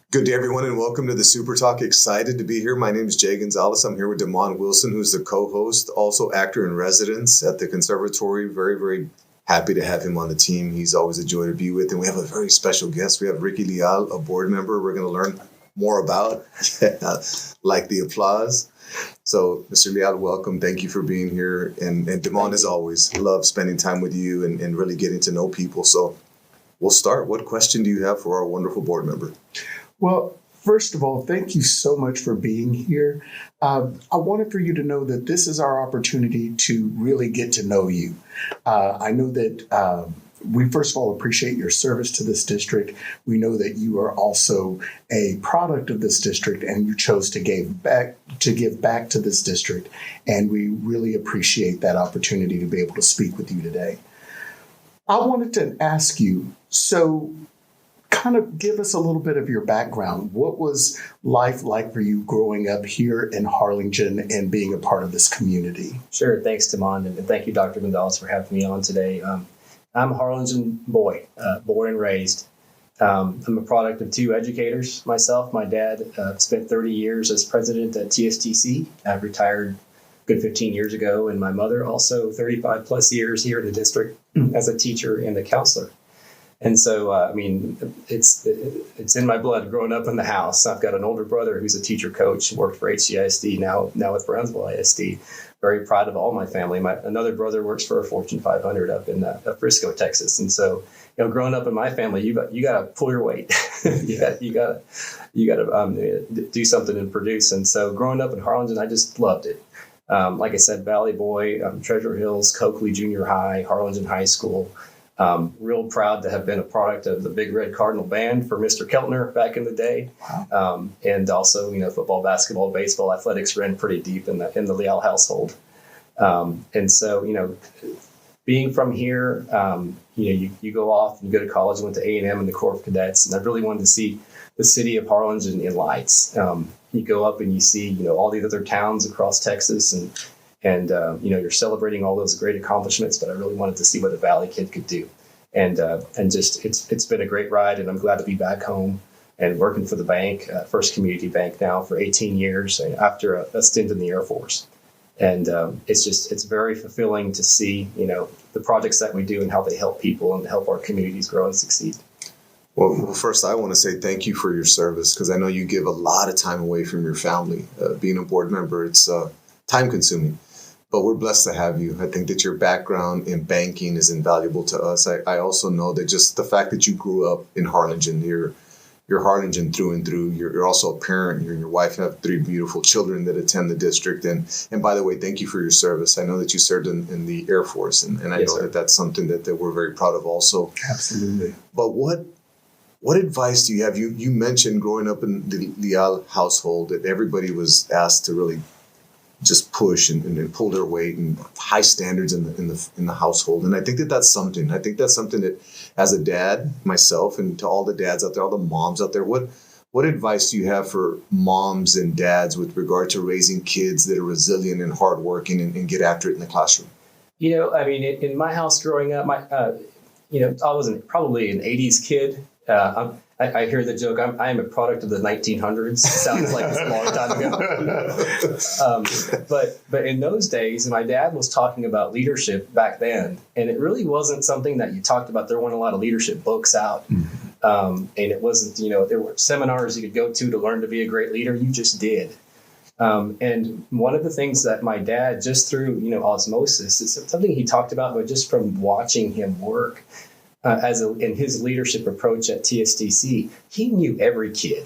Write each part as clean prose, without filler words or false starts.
Good day, everyone, and welcome to the Super Talk. Excited to be here. My name is Jay Gonzalez. I'm here with Damon Wilson, who's the co-host, also actor in residence at the Conservatory. Very, very happy to have him on the team. He's always a joy to be with. And we have a very special guest. We have Ricky Leal, a board member we're going to learn more about, like the applause. So, Mr. Leal, welcome. Thank you for being here. And Damon, as always, love spending time with you and really getting to know people. So we'll start. What question do you have for our wonderful board member? Well, first of all, thank you so much for being here. I wanted for you to know that this is our opportunity to really get to know you. I know that we, first of all, appreciate your service to this district. We know that you are also a product of this district and you chose to give back to this district. And we really appreciate that opportunity to be able to speak with you today. I wanted to ask you, so kind of give us a little bit of your background. What was life like for you growing up here in Harlingen and being a part of this community? Sure. Thanks, Damon. And thank you, Dr. Gonzalez, for having me on today. I'm a Harlingen boy, born and raised. I'm a product of two educators myself. My dad spent 30 years as president at TSTC. I retired a good 15 years ago. And my mother also 35 plus years here in the district as a teacher and a counselor. And so, it's in my blood growing up in the house. I've got an older brother who's a teacher coach, worked for HCISD, now with Brownsville ISD. Very proud of all my family. Another brother works for a Fortune 500 up in Frisco, Texas. And so, growing up in my family, you got to pull your weight. you got to do something and produce. And so, growing up in Harlingen, I just loved it. Like I said, Valley boy, Treasure Hills, Coakley Junior High, Harlingen High School. Real proud to have been a product of the Big Red Cardinal Band for Mr. Keltner back in the day. Wow. And also, football, basketball, baseball, athletics ran pretty deep in the Leal household. And so, being from here, you go off and you go to college, went to A&M and the Corps of Cadets, and I really wanted to see the city of Harlingen in lights. You go up and you see, all these other towns across Texas and you're celebrating all those great accomplishments, but I really wanted to see what a Valley kid could do. And just it's been a great ride, and I'm glad to be back home and working for the bank, First Community Bank now for 18 years after a stint in the Air Force. And it's very fulfilling to see, the projects that we do and how they help people and help our communities grow and succeed. Well, first, I want to say thank you for your service, because I know you give a lot of time away from your family. Being a board member, it's time consuming. But we're blessed to have you. I think that your background in banking is invaluable to us. I also know that just the fact that you grew up in Harlingen, you're Harlingen through and through. You're also a parent. You and your wife have 3 beautiful children that attend the district. And by the way, thank you for your service. I know that you served in the Air Force, and I know that that's something that we're very proud of also. Absolutely. But what advice do you have? You mentioned growing up in the Leal household that everybody was asked to really just push and pull their weight, and high standards in the household. And I think that's something that, as a dad myself, and to all the dads out there, all the moms out there, what advice do you have for moms and dads with regard to raising kids that are resilient and hardworking and get after it in the classroom? In my house growing up, I was probably an 80s kid. I hear the joke, I am a product of the 1900s. Sounds like it's a long time ago. But in those days, my dad was talking about leadership back then, and it really wasn't something that you talked about. There weren't a lot of leadership books out. And it wasn't, there were seminars you could go to learn to be a great leader. You just did. And one of the things that my dad, just through, osmosis, it's something he talked about, but just from watching him work, in his leadership approach at TSTC, he knew every kid.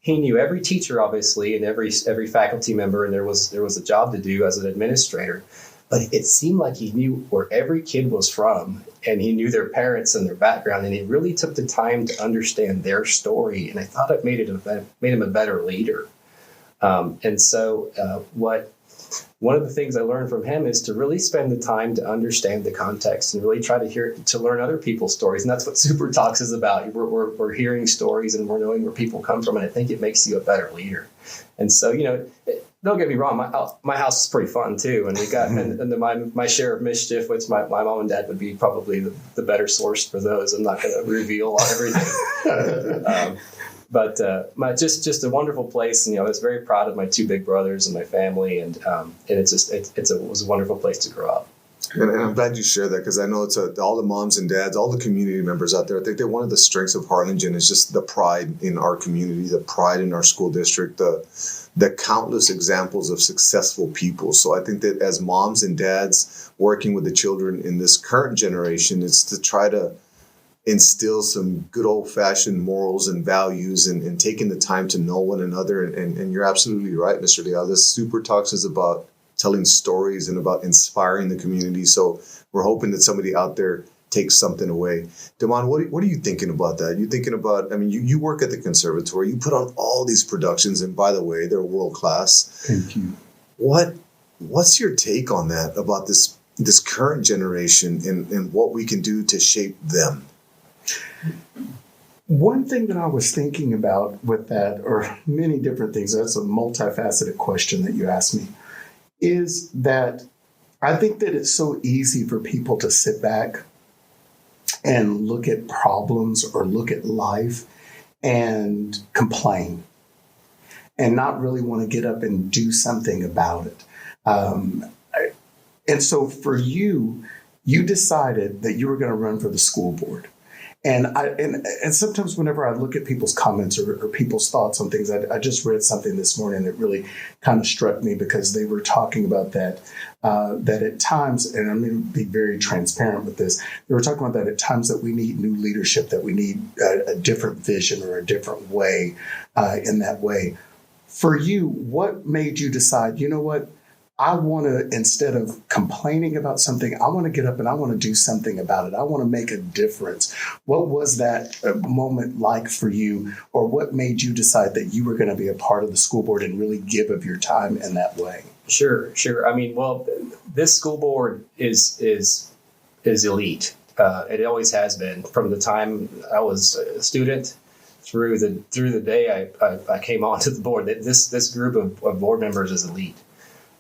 He knew every teacher, obviously, and every faculty member, and there was a job to do as an administrator. But it seemed like he knew where every kid was from, and he knew their parents and their background, and he really took the time to understand their story. And I thought it made him a better leader. And so one of the things I learned from him is to really spend the time to understand the context and really try to learn other people's stories. And that's what SuperTalks is about. We're hearing stories and we're knowing where people come from. And I think it makes you a better leader. And so, don't get me wrong, my house is pretty fun too. And we got and my share of mischief, which my mom and dad would be probably the better source for those. I'm not going to reveal everything. just a wonderful place. And, I was very proud of my two big brothers and my family, and it was a wonderful place to grow up. And I'm glad you share that, because I know all the moms and dads, all the community members out there, I think that one of the strengths of Harlingen is just the pride in our community, the pride in our school district, the countless examples of successful people. So I think that as moms and dads working with the children in this current generation, it's to try to instill some good old-fashioned morals and values, and taking the time to know one another. And you're absolutely right, Mr. Leal. This SuperTalks is about telling stories and about inspiring the community. So we're hoping that somebody out there takes something away. Damon, what are you thinking about that? You thinking about, you work at the conservatory, you put on all these productions, and by the way, they're world-class. Thank you. What's your take on that, about this current generation and what we can do to shape them? One thing that I was thinking about with that, or many different things, that's a multifaceted question that you asked me, is that I think that it's so easy for people to sit back and look at problems or look at life and complain and not really want to get up and do something about it. And so for you, you decided that you were going to run for the school board. And sometimes whenever I look at people's comments or people's thoughts on things, I just read something this morning that really kind of struck me, because they were talking about that at times, and I'm going to be very transparent with this, they were talking about that at times that we need new leadership, that we need a different vision or a different way in that way. For you, what made you decide, you know what? I want to, instead of complaining about something, I want to get up and I want to do something about it. I want to make a difference. What was that moment like for you, or what made you decide that you were going to be a part of the school board and really give of your time in that way? Sure. This school board is elite. It always has been, from the time I was a student through the day I came onto the board. This group of board members is elite.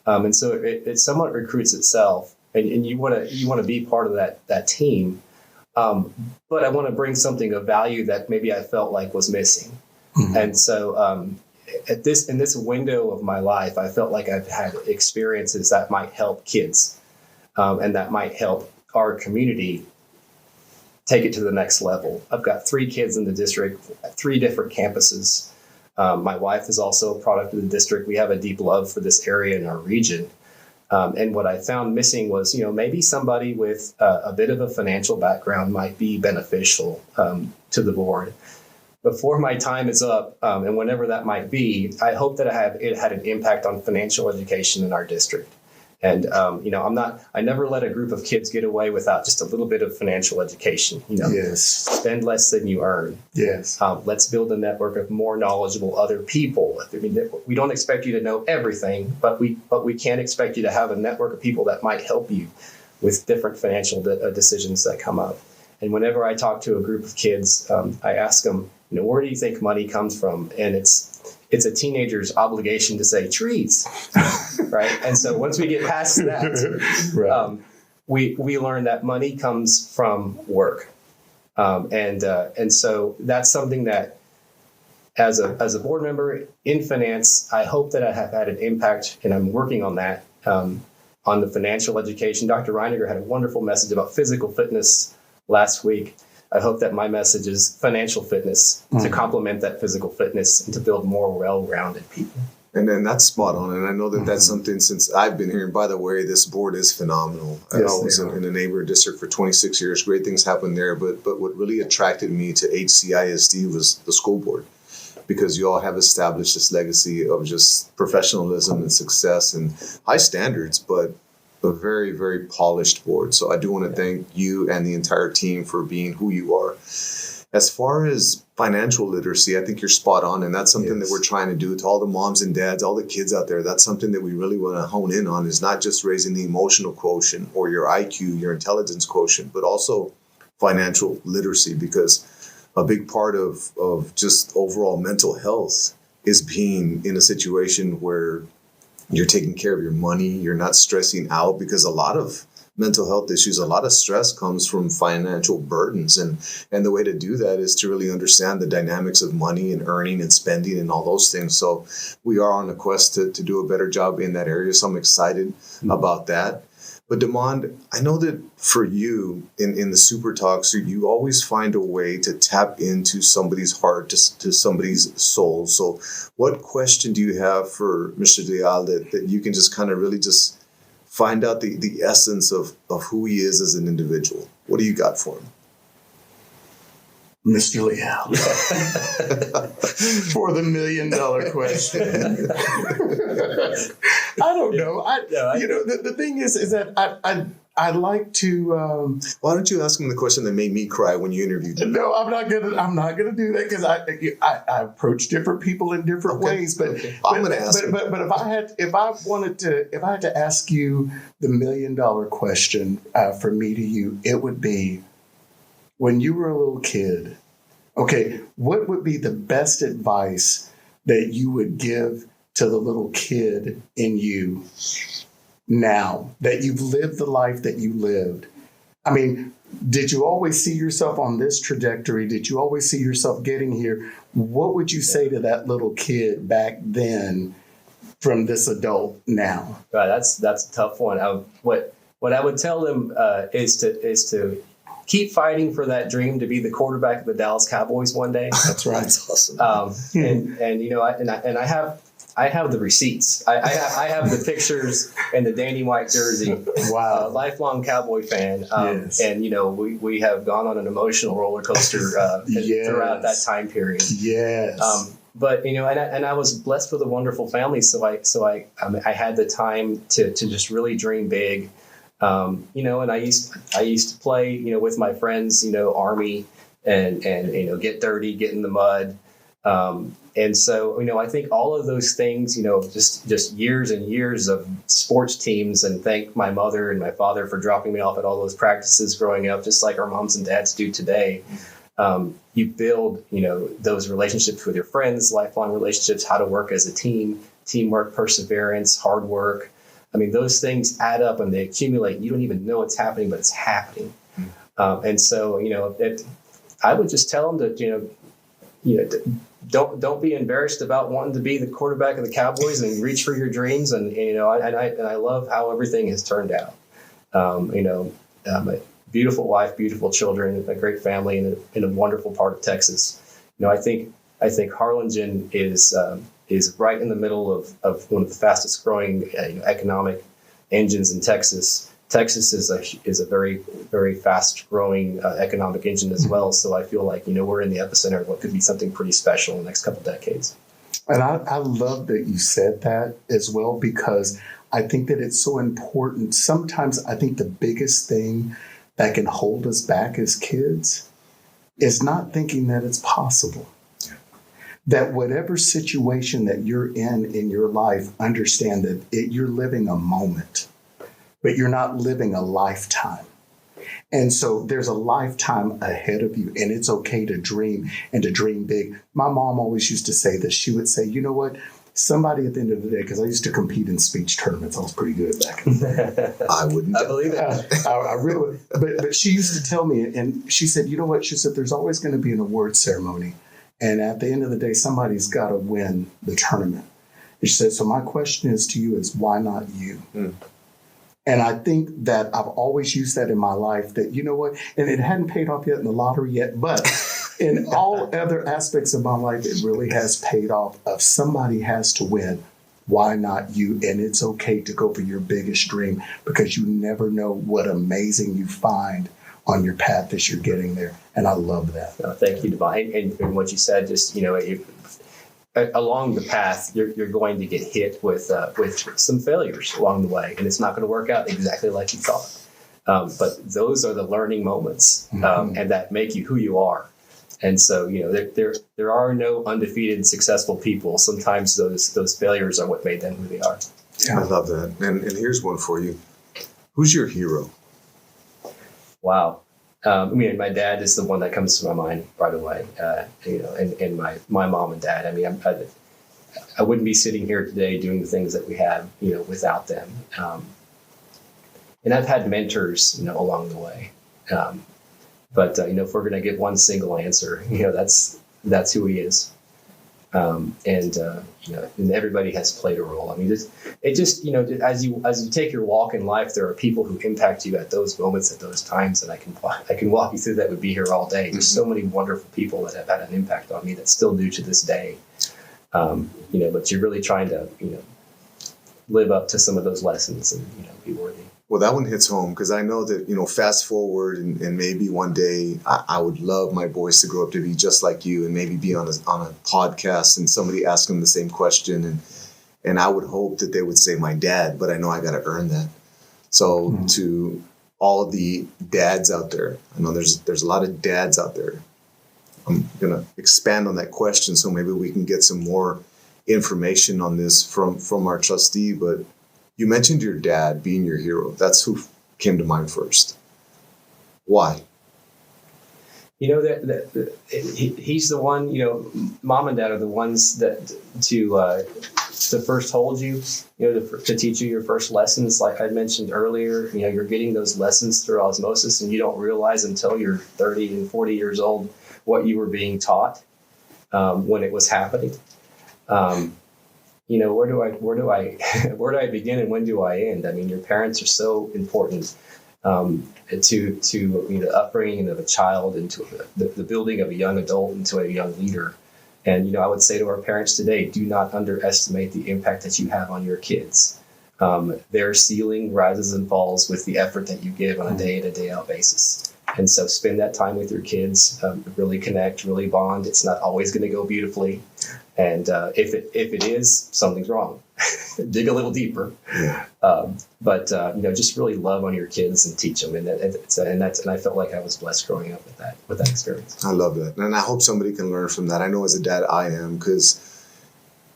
And so it somewhat recruits itself, and you want to be part of that team. But I want to bring something of value that maybe I felt like was missing. Mm-hmm. And so in this window of my life, I felt like I've had experiences that might help kids, and that might help our community take it to the next level. I've got 3 kids in the district, 3 different campuses. My wife is also a product of the district. We have a deep love for this area in our region. And what I found missing was, maybe somebody with a bit of a financial background might be beneficial to the board. Before my time is up, and whenever that might be, I hope that it had an impact on financial education in our district. And, I never let a group of kids get away without just a little bit of financial education. Yes. Spend less than you earn. Yes. Let's build a network of more knowledgeable other people. We don't expect you to know everything, but we can expect you to have a network of people that might help you with different financial decisions that come up. And whenever I talk to a group of kids, I ask them, where do you think money comes from? And it's a teenager's obligation to say trees, right? And so once we get past that, right. We learn that money comes from work, and so that's something that, as a board member in finance, I hope that I have had an impact, and I'm working on that on the financial education. Dr. Reiniger had a wonderful message about physical fitness last week. I hope that my message is financial fitness to complement that physical fitness and to build more well-rounded people. And then that's spot on. And I know that that's something since I've been here. And by the way, this board is phenomenal. Yes, I was in the neighborhood district for 26 years. Great things happened there. But what really attracted me to HCISD was the school board, because you all have established this legacy of just professionalism and success and high standards, but a very, very polished board. So I do want to thank you and the entire team for being who you are. As far as financial literacy, I think you're spot on. And that's something that we're trying to do to all the moms and dads, all the kids out there. That's something that we really want to hone in on, is not just raising the emotional quotient or your IQ, your intelligence quotient, but also financial literacy, because a big part of just overall mental health is being in a situation where you're taking care of your money, you're not stressing out, because a lot of mental health issues. A lot of stress comes from financial burdens, and the way to do that is to really understand the dynamics of money and earning and spending and all those things. So we are on a quest to do a better job in that area. So I'm excited about that. But Demond, I know that for you in the Super Talks, you always find a way to tap into somebody's heart, to somebody's soul. So what question do you have for Mr. Leal that you can just kind of really just find out the essence of who he is as an individual? What do you got for him? Mr. Leal, for the $1 million question. I don't know. The thing is that I like to. Why don't you ask him the question that made me cry when you interviewed him? No, I'm not gonna do that because I approach different people in different ways. But I'm gonna ask. But if I had to ask you the $1 million question from me to you, it would be, when you were a little kid, okay, what would be the best advice that you would give to the little kid in you now that you've lived the life that you lived? I mean, did you always see yourself on this trajectory? Did you always see yourself getting here? What would you say to that little kid back then from this adult now? Right, that's a tough one. What I would tell them is to keep fighting for that dream to be the quarterback of the Dallas Cowboys one day. That's right. That's awesome. I have the receipts. I have the pictures and the Danny White jersey. Wow. Lifelong Cowboy fan. Yes. And we have gone on an emotional roller coaster throughout that time period. Yes. But and I was blessed with a wonderful family, so I had the time to just really dream big. And I used to play, with my friends, Army and get dirty, get in the mud. And so, I think all of those things, just years and years of sports teams, and thank my mother and my father for dropping me off at all those practices growing up, just like our moms and dads do today. You build, those relationships with your friends, lifelong relationships, how to work as a team, teamwork, perseverance, hard work. I mean, those things add up and they accumulate. You don't even know it's happening, but it's happening. And so, I would just tell them that, don't be embarrassed about wanting to be the quarterback of the Cowboys and reach for your dreams. And I love how everything has turned out. A beautiful wife, beautiful children, a great family, in a wonderful part of Texas. I think Harlingen is right in the middle of one of the fastest growing economic engines in Texas. Texas is a very, very fast growing economic engine as well. So I feel like, we're in the epicenter of what could be something pretty special in the next couple of decades. And I love that you said that as well, because I think that it's so important. Sometimes I think the biggest thing that can hold us back as kids is not thinking that it's possible. That whatever situation that you're in your life, understand that you're living a moment, but you're not living a lifetime. And so there's a lifetime ahead of you, and it's okay to dream and to dream big. My mom always used to say this. She would say, you know what? Somebody at the end of the day, because I used to compete in speech tournaments. I was pretty good back in the day. I wouldn't. I believe it. I really would. But she used to tell me, and she said, you know what? She said, there's always going to be an award ceremony. And at the end of the day, somebody's got to win the tournament. And she said, so my question is to you is, why not you? And I think that I've always used that in my life, that, you know what, and it hadn't paid off yet in the lottery yet, but in all other aspects of my life, it really has paid off. If somebody has to win, why not you? And it's okay to go for your biggest dream, because you never know what amazing you find on your path as you're getting there. And I love that. Thank you, Divine. And what you said, just, along the path, you're going to get hit with some failures along the way, and it's not going to work out exactly like you thought. But those are the learning moments, and that make you who you are. And so, there are no undefeated, successful people. Sometimes those failures are what made them who they are. Yeah. I love that. And here's one for you. Who's your hero? Wow. My dad is the one that comes to my mind right away, and my mom and dad. I wouldn't be sitting here today doing the things that we have, without them. And I've had mentors, along the way. But if we're going to give one single answer, that's who he is. And everybody has played a role. I mean, as you take your walk in life, there are people who impact you at those moments, at those times, and I can walk you through that. Would be here all day. There's so many wonderful people that have had an impact on me that still do to this day. But you're really trying to, live up to some of those lessons and, be worthy. Well, that one hits home because I know that, fast forward and maybe one day I would love my boys to grow up to be just like you and maybe be on a podcast and somebody ask them the same question. And I would hope that they would say my dad, but I know I got to earn that. So to all the dads out there, I know there's a lot of dads out there. I'm going to expand on that question so maybe we can get some more information on this from our trustee, but you mentioned your dad being your hero. That's who came to mind first. Why? He's the one. Mom and dad are the ones that to first hold you. To teach you your first lessons. Like I mentioned earlier, you're getting those lessons through osmosis, and you don't realize until you're 30 and 40 years old what you were being taught when it was happening. Where do I begin and when do I end? I mean, your parents are so important to the upbringing of a child, into the building of a young adult, into a young leader. And I would say to our parents today, do not underestimate the impact that you have on your kids. Their ceiling rises and falls with the effort that you give on a day-in and day-out basis. And so spend that time with your kids, really connect, really bond. It's not always going to go beautifully. And if it is, something's wrong. Dig a little deeper. Yeah. But just really love on your kids and teach them. And I felt like I was blessed growing up with that experience. I love that. And I hope somebody can learn from that. I know as a dad I am, because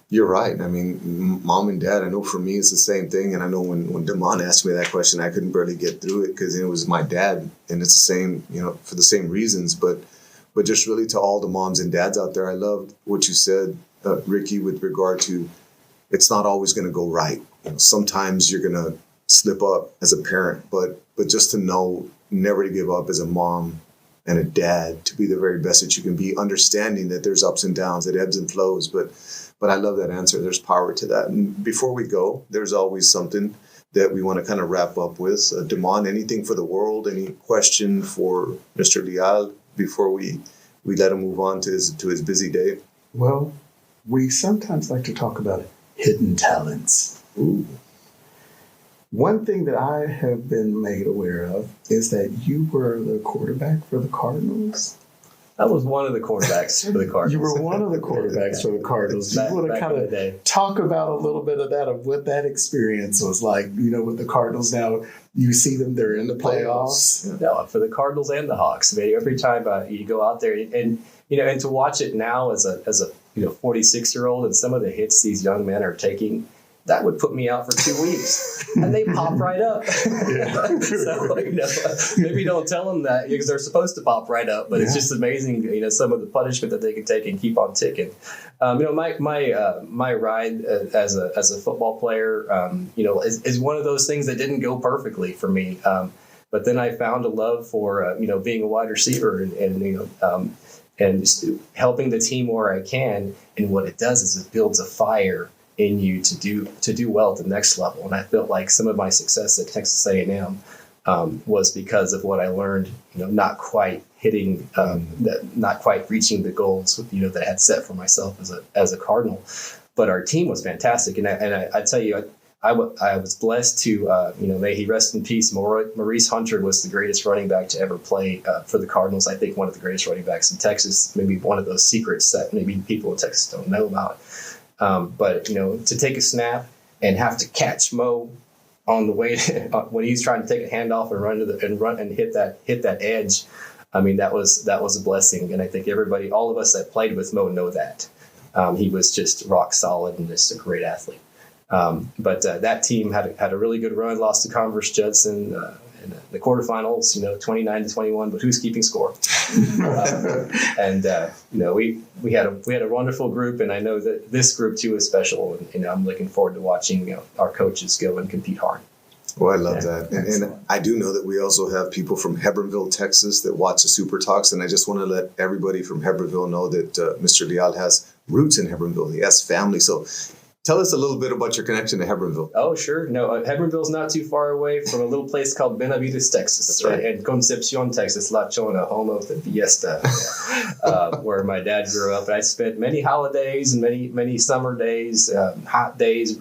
you're right. I mean, mom and dad, I know for me it's the same thing. And I know when Damon asked me that question, I couldn't barely get through it because it was my dad. And it's the same, for the same reasons. But just really to all the moms and dads out there, I loved what you said, Ricky, with regard to it's not always going to go right. Sometimes you're going to slip up as a parent, but just to know never to give up as a mom and a dad, to be the very best that you can be, understanding that there's ups and downs, it ebbs and flows. But I love that answer. There's power to that. And before we go, there's always something that we want to kind of wrap up with. Damon, anything for the world? Any question for Mr. Leal before we let him move on to his busy day? Well, we sometimes like to talk about hidden talents. Ooh. One thing that I have been made aware of is that you were the quarterback for the Cardinals. I was one of the quarterbacks for the Cardinals. You were one of the quarterbacks for the Cardinals. Back- you want to back kind in the of day. talk about a little bit of that, of what that experience was like, with the Cardinals. Now you see them, they're in the playoffs. No, for the Cardinals and the Hawks. I mean, every time you go out there and to watch it now as a 46-year-old and some of the hits these young men are taking, that would put me out for 2 weeks, and they pop right up. So, maybe don't tell them that because they're supposed to pop right up, but it's just amazing, some of the punishment that they can take and keep on ticking. My ride as a football player, is one of those things that didn't go perfectly for me. But then I found a love for, being a wide receiver and just helping the team where I can. And what it does is it builds a fire in you to do well at the next level. And I felt like some of my success at Texas A&M was because of what I learned, not quite hitting, not quite reaching the goals, that I had set for myself as a Cardinal. But our team was fantastic. And I tell you, I was blessed to, may he rest in peace. Maurice Hunter was the greatest running back to ever play for the Cardinals. I think one of the greatest running backs in Texas, maybe one of those secrets that maybe people in Texas don't know about. But to take a snap and have to catch Mo on the way when he's trying to take a handoff and run and hit that edge, I mean that was a blessing. And I think all of us that played with Mo know that he was just rock solid and just a great athlete. But that team had a really good run. Lost to Converse Judson in the quarterfinals, 29-21. But who's keeping score? We had a wonderful group, and I know that this group too is special. And I'm looking forward to watching our coaches go and compete hard. Well, I love that. And I do know that we also have people from Hebbronville, Texas that watch the Super Talks. And I just want to let everybody from Hebbronville know that Mr. Leal has roots in Hebbronville. He has family. So tell us a little bit about your connection to Hebbronville. Oh, sure. No, Hebbronville's not too far away from a little place called Benavides, Texas. That's right. And Concepcion, Texas, La Chona, home of the Fiesta, where my dad grew up. And I spent many holidays and many summer days, hot days,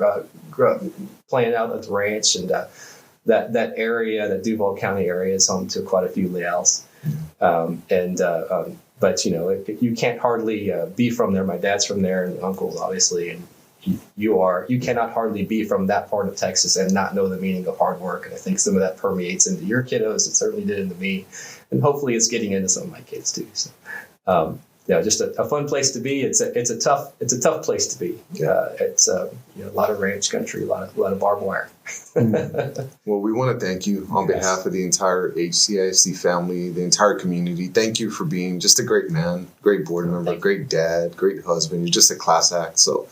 playing out at the ranch. And that area, that Duval County area, is home to quite a few Leals. But, you can't hardly be from there. My dad's from there, and uncles, obviously. And you cannot hardly be from that part of Texas and not know the meaning of hard work. And I think some of that permeates into your kiddos. It certainly did into me, and hopefully it's getting into some of my kids too. So, just a fun place to be. It's a tough place to be. It's a lot of ranch country, a lot of barbed wire. Well, we want to thank you on behalf of the entire HCISD family, the entire community. Thank you for being just a great man, great board member, great dad, great husband. You're just a class act. So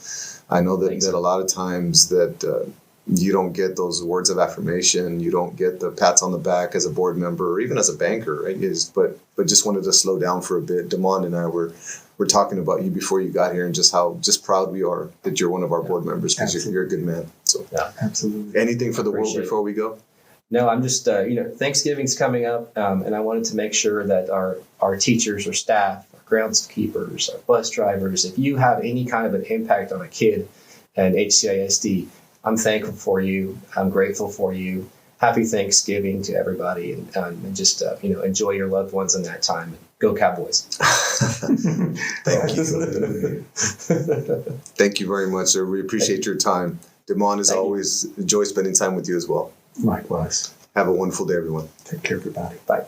I know that a lot of times that you don't get those words of affirmation. You don't get the pats on the back as a board member or even as a banker, right? But just wanted to slow down for a bit. Damon and I were talking about you before you got here and just how proud we are that you're one of our board members because you're a good man. So Absolutely. Anything for the world before we go? No, I'm just, Thanksgiving's coming up, and I wanted to make sure that our teachers, our staff, our groundskeepers, our bus drivers, if you have any kind of an impact on a kid at HCISD, I'm thankful for you. I'm grateful for you. Happy Thanksgiving to everybody, and just enjoy your loved ones in that time. Go Cowboys! Thank you. Thank you very much, sir. We appreciate your time. Damon, as always, enjoy spending time with you as well. Likewise. Have a wonderful day, everyone. Take care, everybody. Bye.